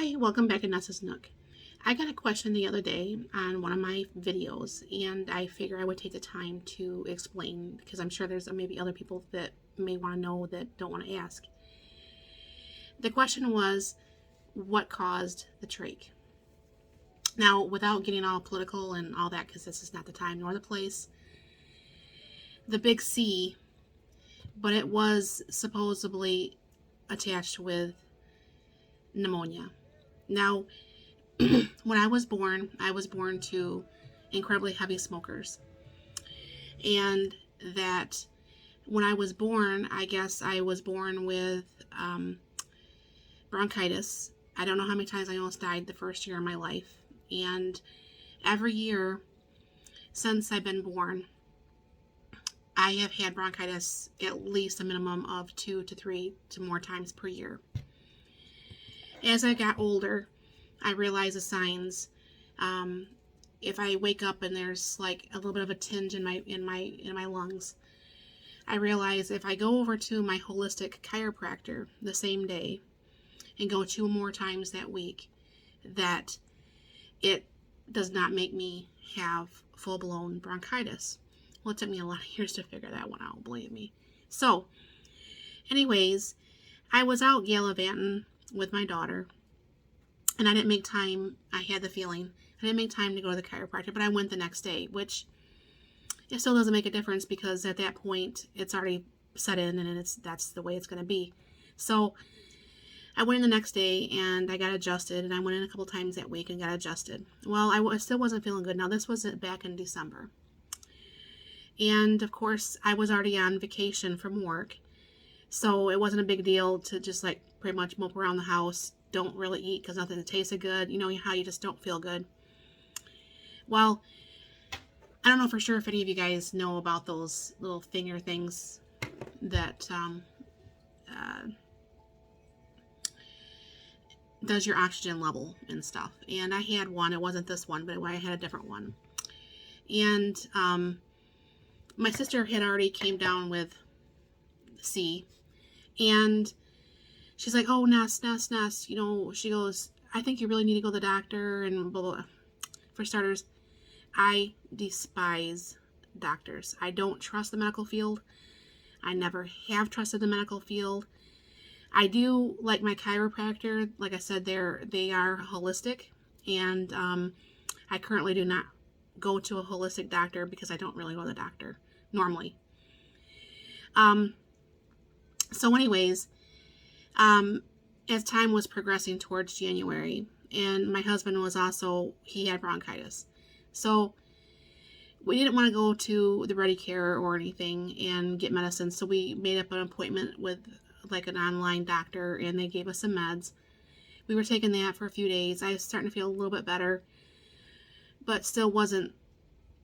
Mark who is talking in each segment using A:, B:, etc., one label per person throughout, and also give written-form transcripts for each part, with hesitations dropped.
A: Hi, welcome back to Nessa's Nook. I got a question the other day on one of my videos, and I figure I would take the time to explain because I'm sure there's maybe other people that may want to know that don't want to ask. The question was, what caused the trach? Now, without getting all political and all that, because this is not the time nor the place, the big C, but it was supposedly attached with pneumonia. Now, when I was born to incredibly heavy smokers. And that when I was born, I guess I was born with bronchitis. I don't know how many times I almost died the first year of my life. And every year since I've been born, I have had bronchitis at least a minimum of 2 to 3 to more times per year. As I got older, I realized the signs. If I wake up and there's like a little bit of a tinge in my lungs, I realize if I go over to my holistic chiropractor the same day and go 2 more times that week, that it does not make me have full-blown bronchitis. Well, it took me a lot of years to figure that one out, believe me. So, anyways, I was out gallivanting with my daughter, and I didn't make time. I had the feeling I didn't make time to go to the chiropractor, but I went the next day, which it still doesn't make a difference because at that point it's already set in and that's the way it's going to be. So I went in the next day and I got adjusted, and I went in a couple times that week and got adjusted. Well, I still wasn't feeling good. Now, this was back in December. And of course, I was already on vacation from work. So it wasn't a big deal to just like pretty much mope around the house, don't really eat because nothing tasted good. You know how you just don't feel good. Well, I don't know for sure if any of you guys know about those little finger things that does your oxygen level and stuff. And I had one. It wasn't this one, but I had a different one. And my sister had already came down with C. And she's like, oh, Ness, you know, she goes, I think you really need to go to the doctor and blah, blah, blah. For starters, I despise doctors. I don't trust the medical field. I never have trusted the medical field. I do like my chiropractor. Like I said, they are holistic, and I currently do not go to a holistic doctor because I don't really go to the doctor normally. So anyways, as time was progressing towards January, and my husband was also, he had bronchitis. So we didn't want to go to the Ready Care or anything and get medicine. So we made up an appointment with like an online doctor, and they gave us some meds. We were taking that for a few days. I was starting to feel a little bit better, but still wasn't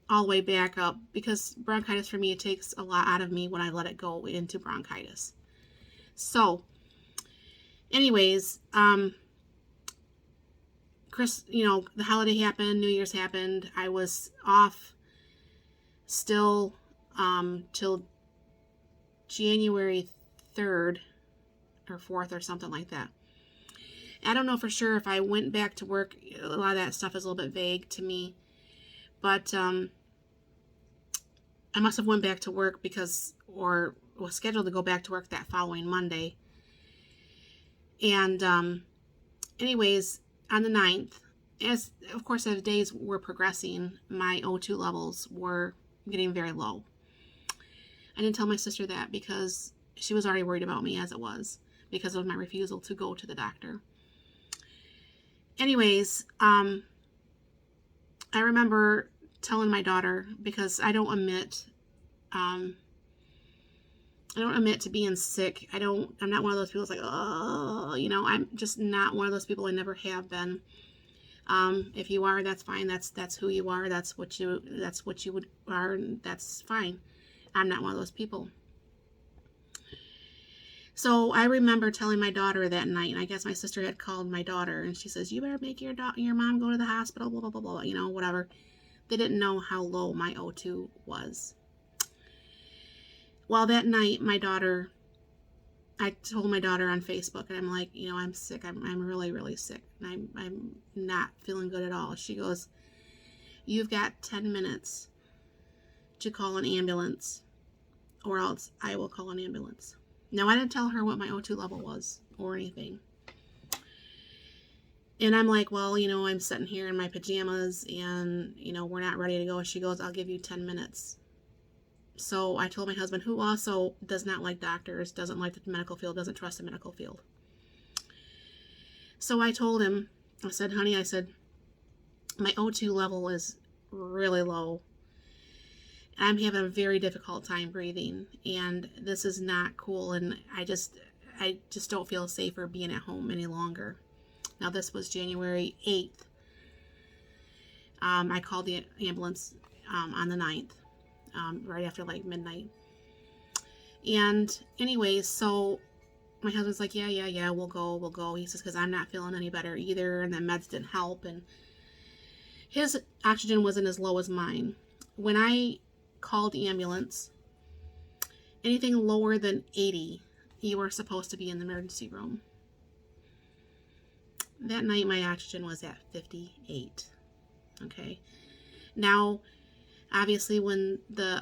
A: all the way back up because bronchitis for me, it takes a lot out of me when I let it go into bronchitis. So anyways, the holiday happened, New Year's happened. I was off still till January 3rd or 4th or something like that. I don't know for sure if I went back to work. A lot of that stuff is a little bit vague to me, but I must have went back to work or was scheduled to go back to work that following Monday. And anyways, on the 9th, as days were progressing, my O2 levels were getting very low. I didn't tell my sister that because she was already worried about me as it was because of my refusal to go to the doctor. Anyways, I remember telling my daughter, because I don't admit to being sick. I'm not one of those people that's like, oh, I'm just not one of those people. I never have been. If you are, that's fine. That's who you are. That's what you are. And that's fine. I'm not one of those people. So I remember telling my daughter that night, and I guess my sister had called my daughter, and she says, you better make your mom go to the hospital, blah, blah, blah, blah, whatever. They didn't know how low my O2 was. Well, that night, my daughter I told my daughter on Facebook, and I'm like, I'm sick. I'm really, really sick. And I'm not feeling good at all. She goes, you've got 10 minutes to call an ambulance, or else I will call an ambulance. Now, I didn't tell her what my O2 level was or anything. And I'm like, well, I'm sitting here in my pajamas and, we're not ready to go. She goes, I'll give you 10 minutes. So I told my husband, who also does not like doctors, doesn't like the medical field, doesn't trust the medical field. So I told him, I said, honey, my O2 level is really low. I'm having a very difficult time breathing, and this is not cool, and I just don't feel safer being at home any longer. Now, this was January 8th. I called the ambulance on the 9th, right after like midnight. And anyways, so my husband's like, yeah, we'll go. He says, because I'm not feeling any better either, and the meds didn't help, and his oxygen wasn't as low as mine. When I called the ambulance, anything lower than 80, you were supposed to be in the emergency room. That night, my oxygen was at 58. Okay. Now, obviously, when the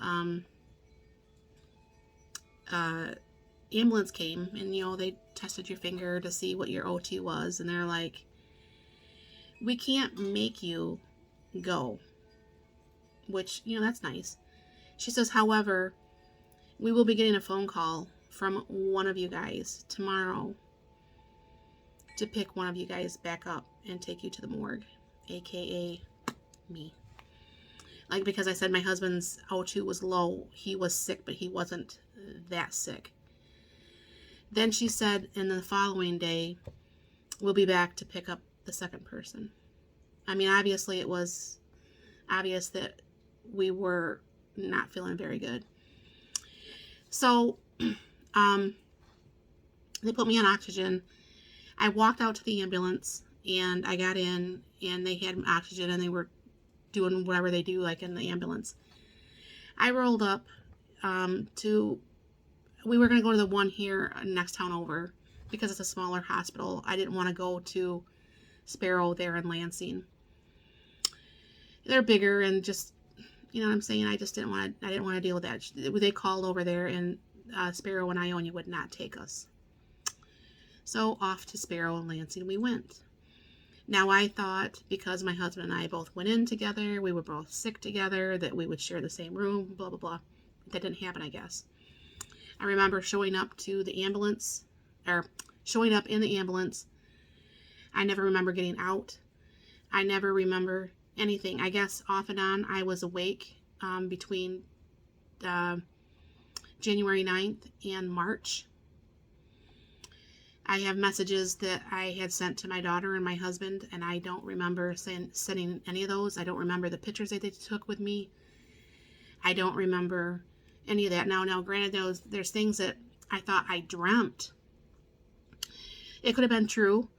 A: ambulance came and, they tested your finger to see what your O2 was, and they're like, we can't make you go, which, that's nice. She says, however, we will be getting a phone call from one of you guys tomorrow to pick one of you guys back up and take you to the morgue, aka me. Like, because I said my husband's O2 was low, he was sick, but he wasn't that sick. Then she said, and the following day, we'll be back to pick up the second person. I mean, obviously it was obvious that we were not feeling very good. So, they put me on oxygen. I walked out to the ambulance, and I got in, and they had oxygen, and they were doing whatever they do, like in the ambulance. I rolled up we were going to go to the one here next town over, because it's a smaller hospital. I didn't want to go to Sparrow there in Lansing. They're bigger, and just, you know what I'm saying? I didn't want to deal with that. They called over there, and Sparrow and Ionia would not take us. So off to Sparrow and Lansing we went. Now, I thought, because my husband and I both went in together, we were both sick together, that we would share the same room, blah, blah, blah. That didn't happen, I guess. I remember showing up in the ambulance. I never remember getting out. I never remember anything. I guess off and on I was awake between January 9th and March. I have messages that I had sent to my daughter and my husband, and I don't remember sending any of those. I don't remember the pictures that they took with me. I don't remember any of that. Now, granted, there's things that I thought I dreamt. It could have been true,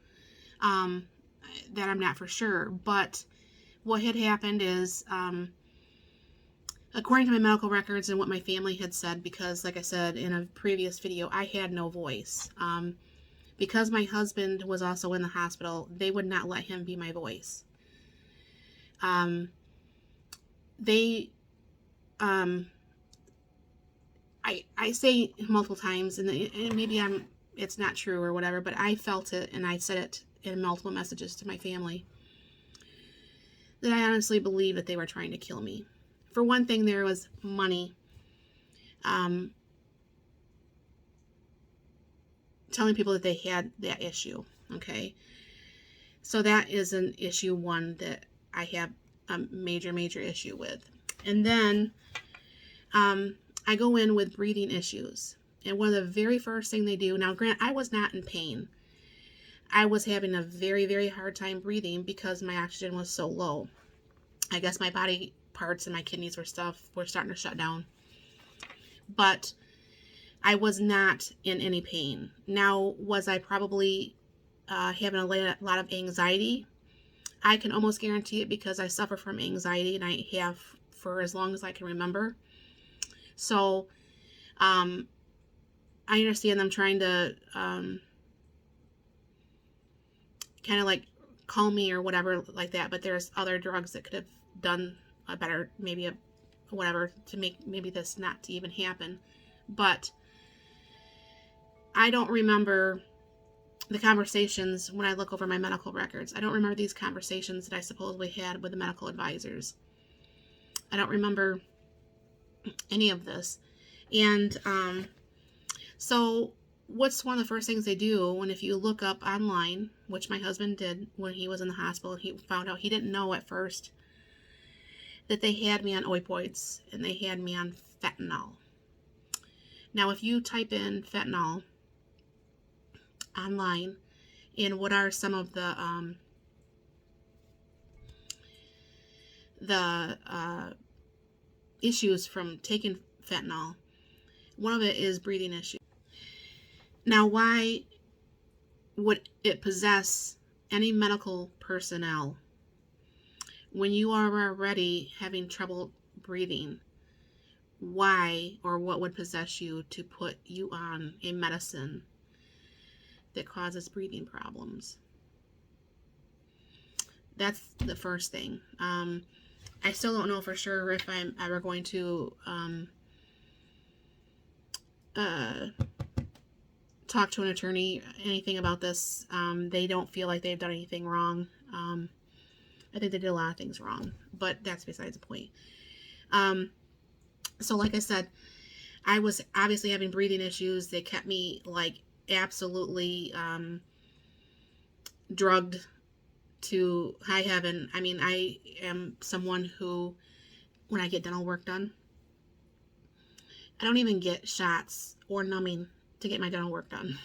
A: that I'm not for sure. But what had happened is, according to my medical records and what my family had said, because like I said in a previous video, I had no voice. Because my husband was also in the hospital, they would not let him be my voice. I say multiple times, and maybe it's not true or whatever, but I felt it, and I said it in multiple messages to my family, that I honestly believe that they were trying to kill me. For one thing, there was money. Telling people that they had that issue, okay? So that is an issue one that I have a major issue with. And then I go in with breathing issues. And one of the very first thing they do, now granted, I was not in pain. I was having a very hard time breathing because my oxygen was so low. I guess my body parts and my kidneys were starting to shut down. But I was not in any pain. Now, was I probably having a lot of anxiety? I can almost guarantee it, because I suffer from anxiety, and I have for as long as I can remember. So, I understand them trying to kind of like calm me or whatever like that, but there's other drugs that could have done a better, maybe a whatever, to make maybe this not to even happen. But I don't remember the conversations when I look over my medical records. I don't remember these conversations that I supposedly had with the medical advisors. I don't remember any of this. And so what's one of the first things they do when, if you look up online, which my husband did when he was in the hospital, he found out, he didn't know at first, that they had me on opioids and they had me on fentanyl. Now, if you type in fentanyl online, and what are some of the issues from taking fentanyl, one of it is breathing issues. Now, why would it possess any medical personnel when you are already having trouble breathing? Why or what would possess you to put you on a medicine that causes breathing problems? That's the first thing. I still don't know for sure if I'm ever going to talk to an attorney, anything about this. They don't feel like they've done anything wrong. I think they did a lot of things wrong, but that's besides the point. So like I said, I was obviously having breathing issues. They kept me like absolutely drugged to high heaven. I mean, I am someone who, when I get dental work done, I don't even get shots or numbing to get my dental work done.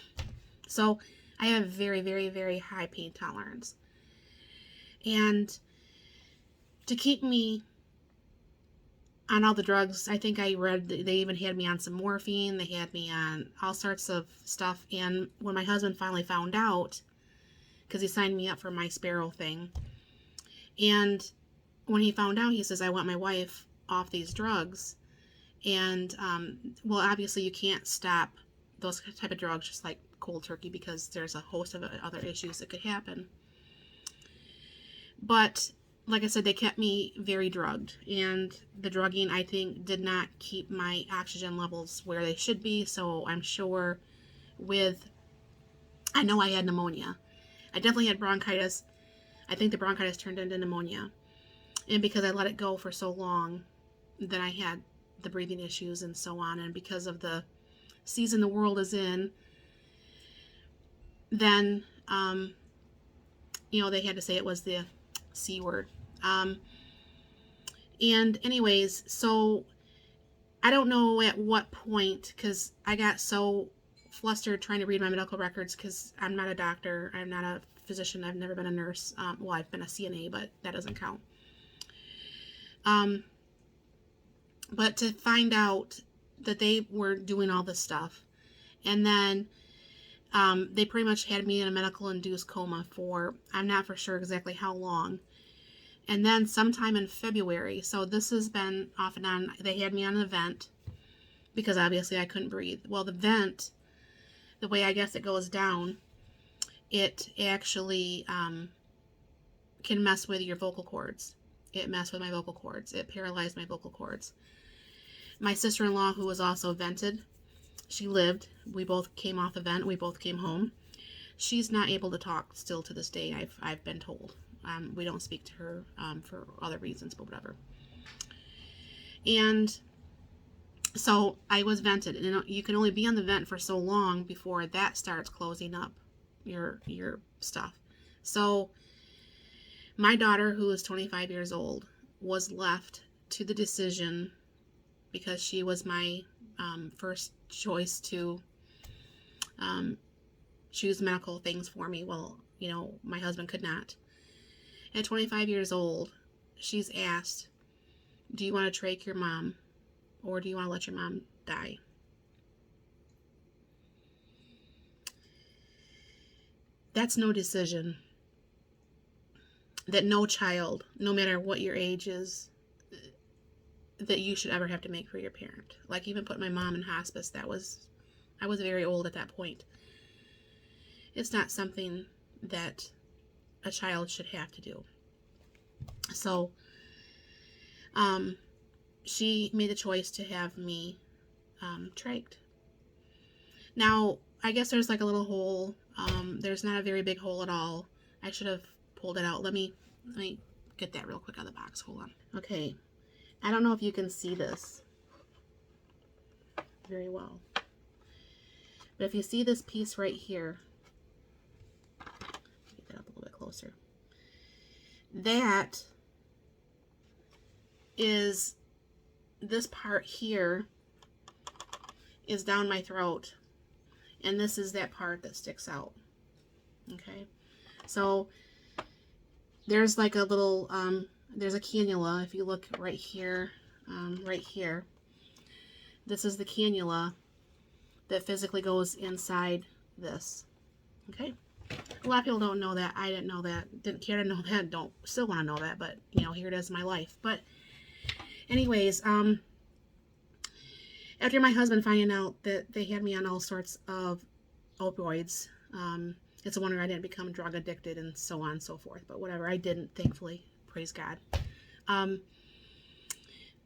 A: So I have very, very, very high pain tolerance. And to keep me on all the drugs, I think I read that they even had me on some morphine. They had me on all sorts of stuff. And when my husband finally found out, because he signed me up for my Sparrow thing, and when he found out, he says, I want my wife off these drugs. And well, obviously you can't stop those type of drugs just like cold turkey, because there's a host of other issues that could happen. But like I said, they kept me very drugged, and the drugging, I think, did not keep my oxygen levels where they should be. So I'm sure I know I had pneumonia. I definitely had bronchitis. I think the bronchitis turned into pneumonia. And because I let it go for so long, then I had the breathing issues and so on. And because of the season the world is in, then, they had to say it was the C word. And anyways, so I don't know at what point, because I got so flustered trying to read my medical records, because I'm not a doctor, I'm not a physician, I've never been a nurse. Well, I've been a CNA, but that doesn't count. But to find out that they were doing all this stuff, and then they pretty much had me in a medical induced coma for, I'm not for sure exactly how long. And then sometime in February, so this has been off and on, they had me on a vent because obviously I couldn't breathe. Well, the vent, the way I guess it goes down, it actually can mess with your vocal cords. It messed with my vocal cords. It paralyzed my vocal cords. My sister-in-law, who was also vented, she lived. We both came off the vent. We both came home. She's not able to talk still to this day, I've been told. We don't speak to her for other reasons, but whatever. And so I was vented, and you can only be on the vent for so long before that starts closing up your stuff. So my daughter, who is 25 years old, was left to the decision, because she was my first choice to choose medical things for me. Well, my husband could not. At 25 years old, she's asked, do you want to trach your mom, or do you want to let your mom die? That's no decision that no child, no matter what your age is, that you should ever have to make for your parent. Like, even put my mom in hospice, that was I was very old at that point. It's not something that a child should have to do. So, she made the choice to have me trached. Now, I guess there's like a little hole. There's not a very big hole at all. I should have pulled it out. Let me get that real quick out of the box. Hold on. Okay. I don't know if you can see this very well. But if you see this piece right here, get that up a little bit closer. That is, this part here is down my throat. And this is that part that sticks out. Okay. So there's like a little, there's a cannula. If you look right here, this is the cannula that physically goes inside this. Okay. A lot of people don't know that. I didn't know that. Didn't care to know that. Don't still want to know that. But you know, here it is in my life. But anyways, after my husband finding out that they had me on all sorts of opioids, it's a wonder I didn't become drug addicted and so on and so forth. But whatever, I didn't, thankfully. Praise God.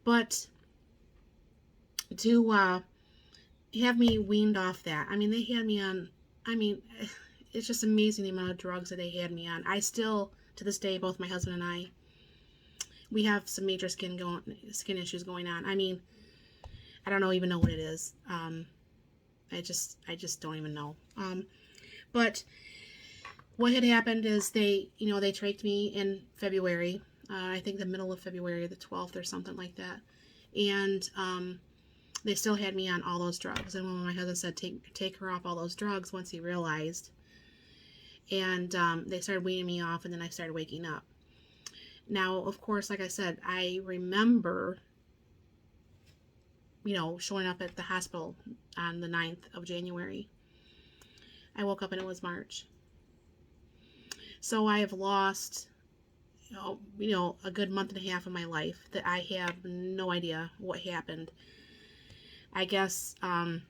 A: But to have me weaned off that, I mean, they had me on, I mean, it's just amazing the amount of drugs that they had me on. I still, to this day, both my husband and I, we have some major skin issues going on. I mean, I don't even know what it is. I just don't even know. But what had happened is they trached me in February. I think the middle of February, the 12th or something like that. And they still had me on all those drugs. And when my husband said, take her off all those drugs, once he realized. And they started weaning me off, and then I started waking up. Now, of course, like I said, I remember, showing up at the hospital on the 9th of January. I woke up and it was March. So I have lost, a good month and a half of my life that I have no idea what happened. I guess when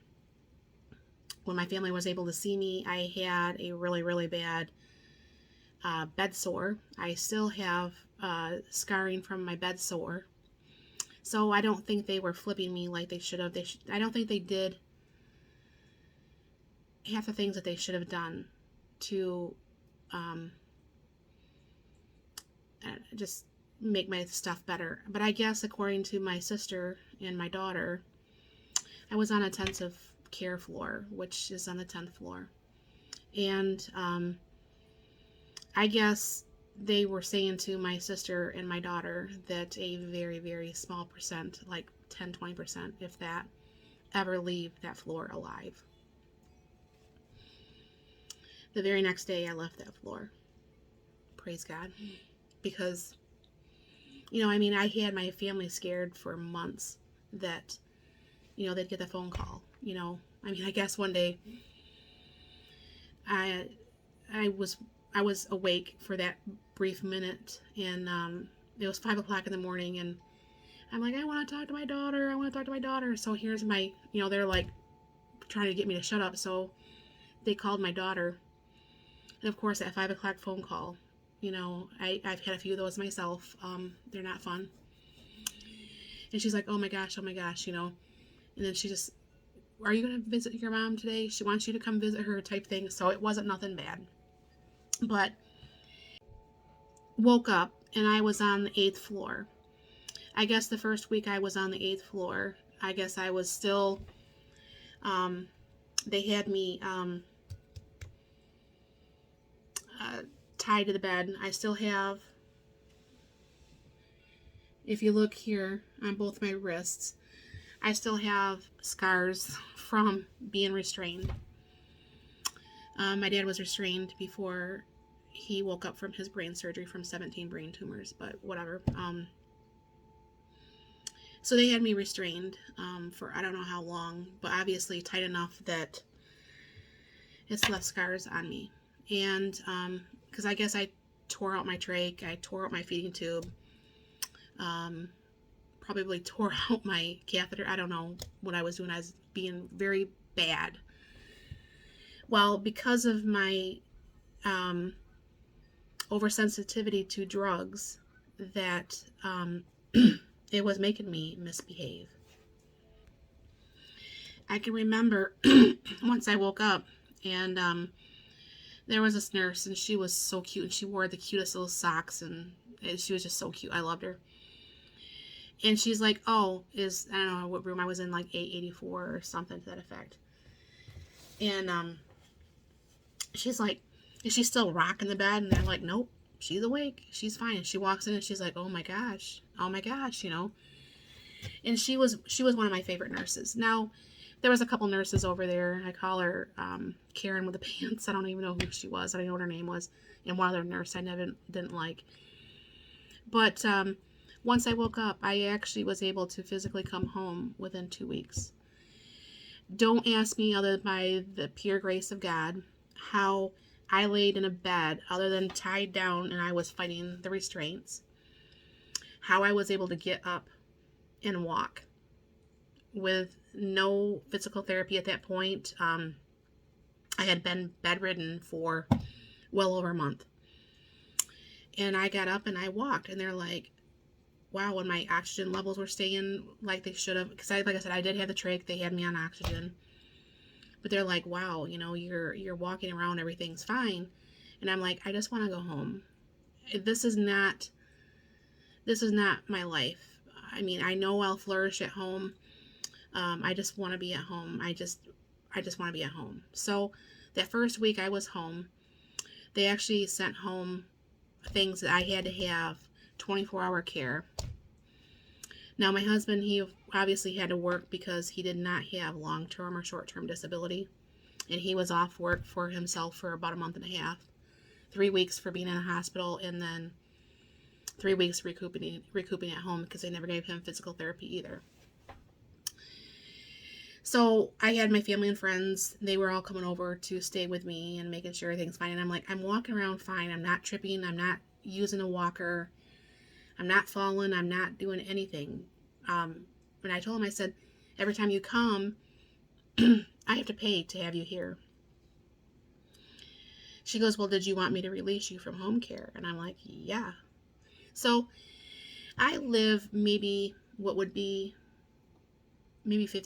A: my family was able to see me, I had a really, really bad bed sore. I still have scarring from my bed sore. So I don't think they were flipping me like they should have. I don't think they did half the things that they should have done to just make my stuff better. But I guess according to my sister and my daughter, I was on a intensive care floor, which is on the 10th floor. And I guess they were saying to my sister and my daughter that a very, very small percent, like 10-20%, if that, ever leave that floor alive. The very next day I left that floor. Praise God. Because, I had my family scared for months that, they'd get the phone call. I guess one day I was awake for that brief minute, and it was 5 o'clock in the morning, and I'm like, I want to talk to my daughter. So here's my, they're like trying to get me to shut up. So they called my daughter. And of course, that 5 o'clock phone call, I've had a few of those myself. They're not fun. And she's like, oh my gosh. And then she just, are you going to visit your mom today? She wants you to come visit her, type thing. So it wasn't nothing bad. But woke up and I was on the 8th floor. I guess the first week I was on the 8th floor, I guess I was still, they had me tied to the bed. I still have, if you look here on both my wrists, I still have scars from being restrained. My dad was restrained before he woke up from his brain surgery from 17 brain tumors, but whatever. So they had me restrained for I don't know how long, but obviously tight enough that it's left scars on me. And because I guess I tore out my trach, I tore out my feeding tube, probably tore out my catheter. I don't know what I was doing. I was being very bad. Well, because of my um, oversensitivity to drugs, that it was making me misbehave. I can remember once I woke up and there was this nurse and she was so cute and she wore the cutest little socks and she was just so cute. I loved her. And she's like, "Oh, I don't know what room I was in, like 884 or something to that effect." And she's like, "Is she still rocking the bed?" And they're like, "Nope, she's awake. She's fine." And she walks in and she's like, oh my gosh," you know. And she was one of my favorite nurses. Now, there was a couple nurses over there. I call her Karen with the pants. I don't even know who she was. I don't know what her name was. And one other nurse I never didn't like. But once I woke up, I actually was able to physically come home within 2 weeks. Don't ask me, other by the pure grace of God, how I laid in a bed other than tied down and I was fighting the restraints, how I was able to get up and walk with no physical therapy at that point. I had been bedridden for well over a month. And I got up and I walked, and they're like, wow, when my oxygen levels were staying like they should have, because like I said, I did have the trach, they had me on oxygen. But they're like, wow, you know, you're walking around, everything's fine. And I'm like, I just want to go home. This is not my life. I mean, I know I'll flourish at home. I just want to be at home. I just want to be at home. So that first week I was home, they actually sent home things that I had to have 24-hour care. Now, my husband, he obviously had to work because he did not have long-term or short-term disability. And he was off work for himself for about a month and a half. 3 weeks for being in a hospital, and then 3 weeks recouping at home because they never gave him physical therapy either. So I had my family and friends. They were all coming over to stay with me and making sure everything's fine. And I'm like, I'm walking around fine. I'm not tripping. I'm not using a walker. I'm not falling. I'm not doing anything. And I told him, I said, every time you come, I have to pay to have you here. She goes, well, did you want me to release you from home care? And I'm like, yeah. So I live maybe 50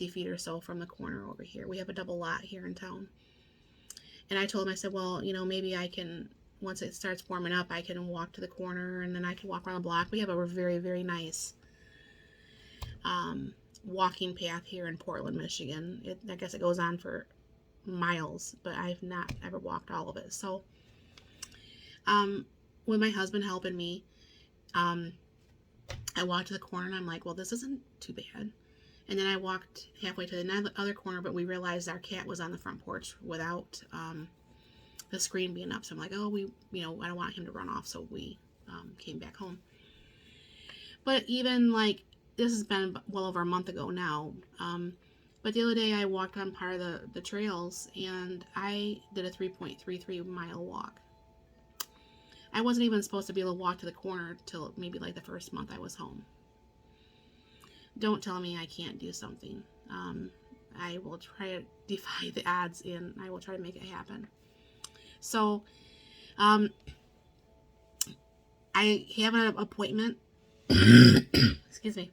A: feet or so from the corner over here. We have a double lot here in town. And I told him, I said, well, you know, maybe I can, once it starts warming up, I can walk to the corner and then I can walk around the block. We have a very, very nice walking path here in Portland, Michigan. I guess it goes on for miles, but I've not ever walked all of it. So with my husband helping me, I walked to the corner and I'm like, well, this isn't too bad. And then I walked halfway to the other corner, but we realized our cat was on the front porch without the screen being up. So I'm like, oh, I don't want him to run off. So we came back home. But even like, this has been well over a month ago now. But the other day I walked on part of the trails and I did a 3.33 mile walk. I wasn't even supposed to be able to walk to the corner till maybe like the first month I was home. Don't tell me I can't do something. I will try to defy the odds and I will try to make it happen. So, I have an appointment, excuse me,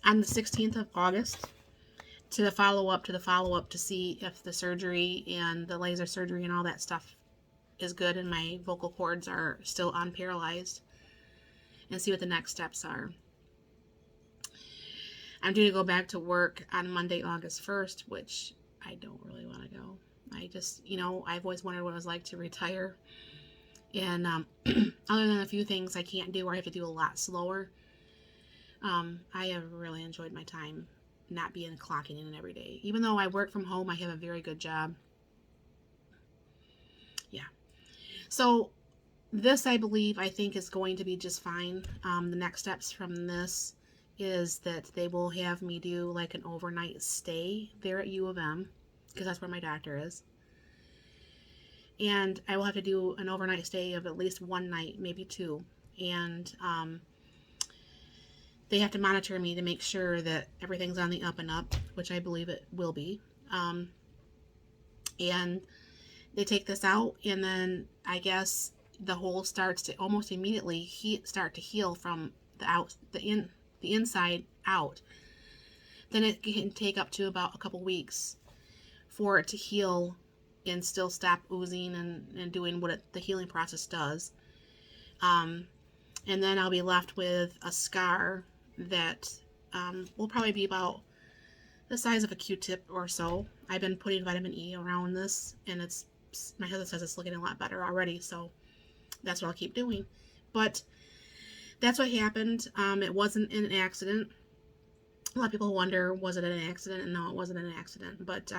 A: on the 16th of August to follow up to see if the surgery and the laser surgery and all that stuff is good and my vocal cords are still unparalyzed, and see what the next steps are. I'm due to go back to work on Monday, August 1st, which I don't really want to go. I just, I've always wondered what it was like to retire. And other than a few things I can't do or I have to do a lot slower, I have really enjoyed my time not being clocking in every day. Even though I work from home, I have a very good job. Yeah. So this, I think is going to be just fine. The next steps from this is that they will have me do like an overnight stay there at U of M, because that's where my doctor is. And I will have to do an overnight stay of at least one night, maybe two. And they have to monitor me to make sure that everything's on the up and up, which I believe it will be. And they take this out, and then I guess the hole starts to almost immediately start to heal from the inside out. Then it can take up to about a couple weeks for it to heal and still stop oozing and doing what the healing process does. Um, and then I'll be left with a scar that will probably be about the size of a Q-tip or so. I've been putting vitamin E around this, and my husband says it's looking a lot better already, so that's what I'll keep doing. But that's what happened. It wasn't an accident. A lot of people wonder, was it an accident? And no, it wasn't an accident. But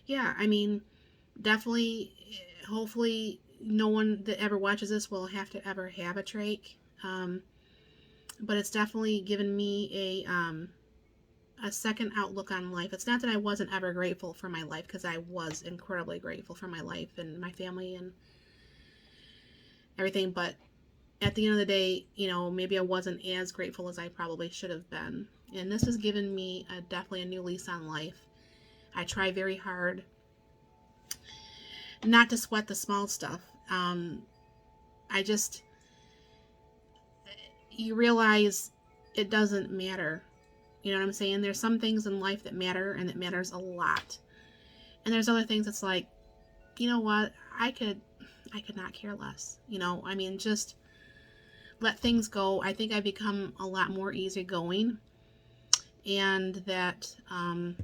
A: yeah, I mean, definitely, hopefully, no one that ever watches this will have to ever have a trach. But it's definitely given me a second outlook on life. It's not that I wasn't ever grateful for my life, because I was incredibly grateful for my life and my family and everything, but at the end of the day, maybe I wasn't as grateful as I probably should have been. And this has given me definitely a new lease on life. I try very hard not to sweat the small stuff. You realize it doesn't matter. You know what I'm saying? There's some things in life that matter, and it matters a lot. And there's other things that's like, you know what? I could not care less. I mean, just let things go. I think I've become a lot more easygoing, and that I'm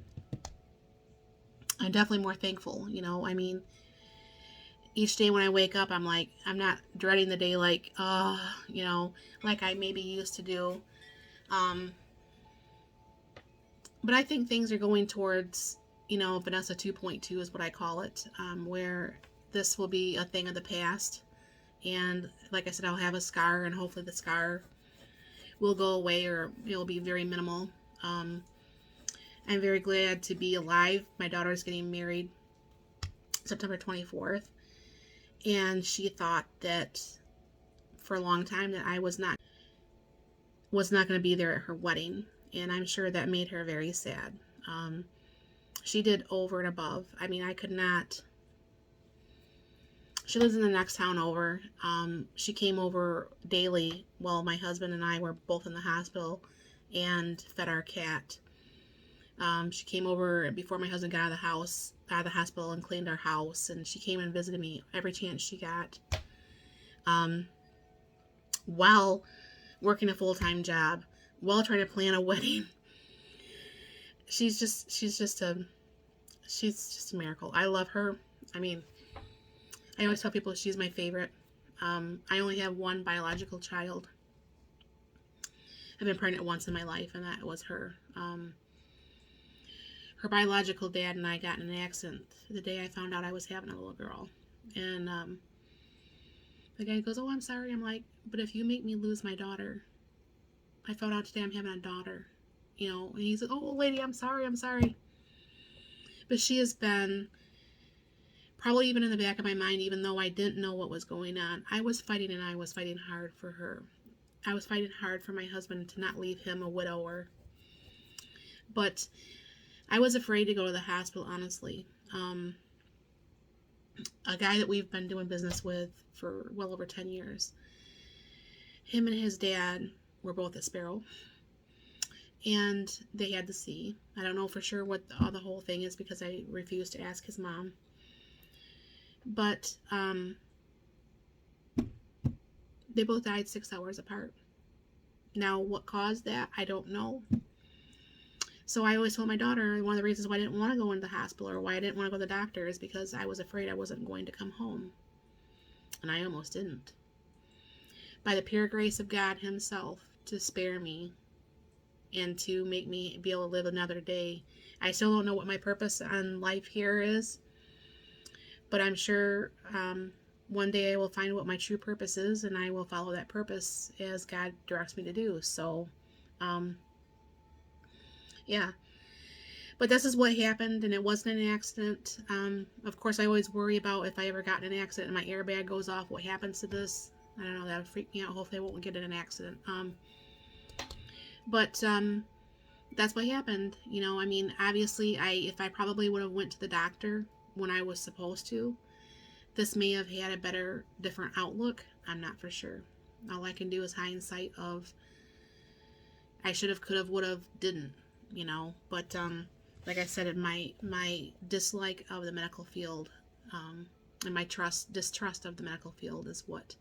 A: definitely more thankful. I mean, each day when I wake up, I'm not dreading the day like I maybe used to do. But I think things are going towards, Vanessa 2.2 is what I call it, where this will be a thing of the past. And like I said, I'll have a scar, and hopefully the scar will go away, or it'll be very minimal. I'm very glad to be alive. My daughter's getting married September 24th. And she thought that for a long time that I was not going to be there at her wedding. And I'm sure that made her very sad. She did over and above. I mean, I could not. She lives in the next town over. She came over daily while my husband and I were both in the hospital and fed our cat. She came over before my husband got out of the hospital, and cleaned our house. And she came and visited me every chance she got. While working a full-time job, while trying to plan a wedding. She's just a miracle. I love her. I mean, I always tell people she's my favorite. I only have one biological child. I've been pregnant once in my life, and that was her. Her biological dad and I got in an accident the day I found out I was having a little girl. And the guy goes, "Oh, I'm sorry." I'm like, "But if you make me lose my daughter, I found out today I'm having a daughter." And he said, "Oh, lady, I'm sorry. But she has been, probably even in the back of my mind, even though I didn't know what was going on, I was fighting, and I was fighting hard for her. I was fighting hard for my husband to not leave him a widower. But I was afraid to go to the hospital, honestly. A guy that we've been doing business with for well over 10 years, him and his dad were both at Sparrow, and they had to see. I don't know for sure what the whole thing is, because I refused to ask his mom. But they both died 6 hours apart. Now, what caused that, I don't know. So I always told my daughter, one of the reasons why I didn't want to go into the hospital, or why I didn't want to go to the doctor, is because I was afraid I wasn't going to come home. And I almost didn't. By the pure grace of God himself, to spare me and to make me be able to live another day. I still don't know what my purpose on life here is, but I'm sure one day I will find what my true purpose is, and I will follow that purpose as God directs me to do. So, yeah. But this is what happened, and it wasn't an accident. Of course, I always worry about if I ever got in an accident and my airbag goes off, what happens to this? I don't know, that would freak me out. Hopefully I won't get in an accident. But that's what happened. You know, I mean, obviously, if I probably would have went to the doctor when I was supposed to, this may have had a better, different outlook. I'm not for sure. All I can do is hindsight of I should have, could have, would have, didn't. You know, but like I said, in my dislike of the medical field, and my distrust of the medical field is what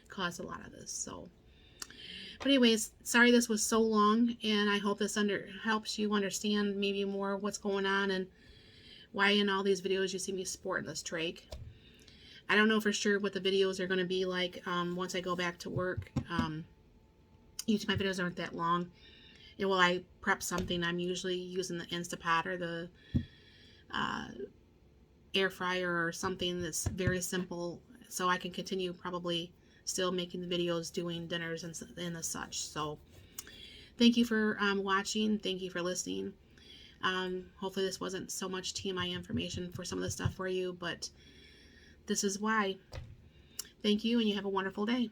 A: caused a lot of this. So, but anyways, sorry this was so long, and I hope this helps you understand maybe more what's going on and why in all these videos you see me sporting this trach. I don't know for sure what the videos are going to be like once I go back to work. Usually my videos aren't that long. And while I prep something, I'm usually using the Instapot or the air fryer or something that's very simple, so I can continue probably still making the videos, doing dinners and the such. So thank you for watching. Thank you for listening. Hopefully this wasn't so much TMI information for some of the stuff for you, but this is why. Thank you, and you have a wonderful day.